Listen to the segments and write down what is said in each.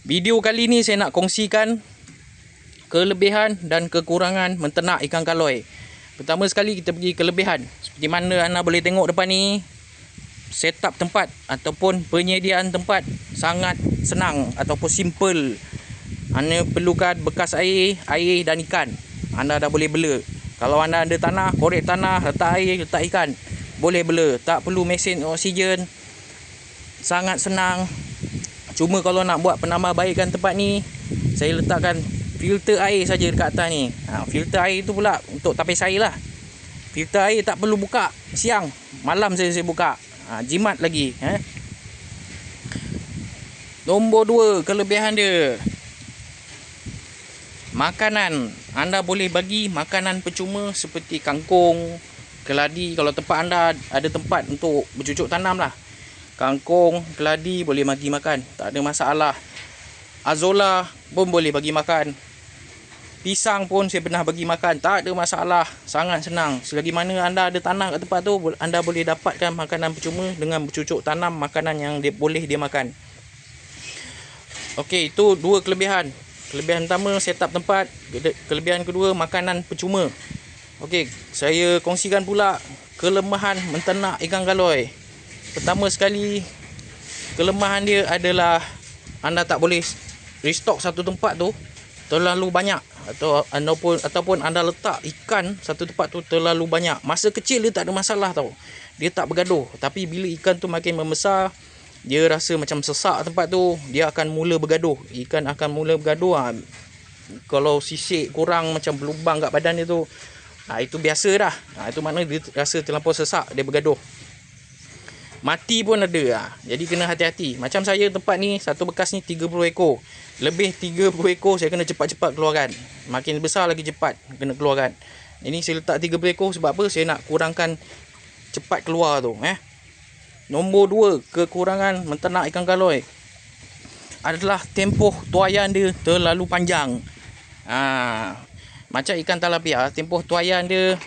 Video kali ni saya nak kongsikan kelebihan dan kekurangan menternak ikan kaloi. Pertama sekali kita pergi kelebihan. Seperti mana anda boleh tengok depan ni, setup tempat ataupun penyediaan tempat sangat senang ataupun simple. Anda perlukan bekas air dan ikan. Anda dah boleh bela. Kalau anda ada tanah, korek tanah, letak air, letak ikan, boleh bela. Tak perlu mesin oksigen. Sangat senang. Cuma kalau nak buat penambahbaikan tempat ni, saya letakkan filter air saja dekat atas ni. Filter air tu pula untuk tapis air lah. Filter air tak perlu buka siang, malam saya buka. Jimat lagi. Nombor 2, kelebihan dia. Makanan. Anda boleh bagi makanan percuma seperti kangkung, keladi. Kalau tempat anda ada tempat untuk bercucuk tanam lah, kangkung, keladi boleh bagi makan, tak ada masalah. Azolla pun boleh bagi makan. Pisang pun saya pernah bagi makan, tak ada masalah. Sangat senang. Selagi mana anda ada tanah kat tempat tu, anda boleh dapatkan makanan percuma dengan bercucuk tanam makanan yang boleh dia makan. Okey, itu 2 kelebihan. Kelebihan pertama, setup tempat. Kelebihan kedua, makanan percuma. Okey, saya kongsikan pula kelemahan menternak ikan kaloi. Pertama sekali, kelemahan dia adalah anda tak boleh restock satu tempat tu terlalu banyak, ataupun anda letak ikan satu tempat tu terlalu banyak. Masa kecil dia tak ada masalah tau, dia tak bergaduh. Tapi bila ikan tu makin membesar, dia rasa macam sesak tempat tu, dia akan mula bergaduh. Ikan akan mula bergaduh. Kalau sisik kurang macam berlubang kat badan dia tu, itu biasa dah. Itu makna dia rasa terlampau sesak, dia bergaduh. Mati pun ada. Jadi kena hati-hati. Macam saya tempat ni, satu bekas ni 30 ekor. Lebih 30 ekor saya kena cepat-cepat keluarkan. Makin besar lagi cepat kena keluarkan. Ini saya letak 30 ekor sebab apa? Saya nak kurangkan cepat keluar tu. Nombor 2, kekurangan menternak ikan kaloi adalah tempoh tuaian dia terlalu panjang. Macam ikan talapia, tempoh tuaian dia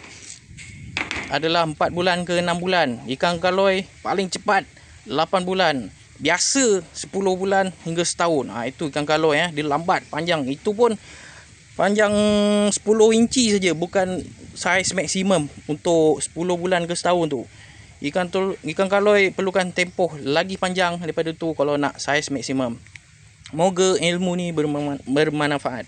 adalah 4 bulan ke 6 bulan. Ikan kaloi paling cepat 8 bulan. Biasa 10 bulan hingga setahun. Itu ikan kaloi dia lambat panjang. Itu pun panjang 10 inci saja, bukan saiz maksimum untuk 10 bulan ke setahun tu. Ikan kaloi perlukan tempoh lagi panjang daripada tu kalau nak saiz maksimum. Moga ilmu ni bermanfaat.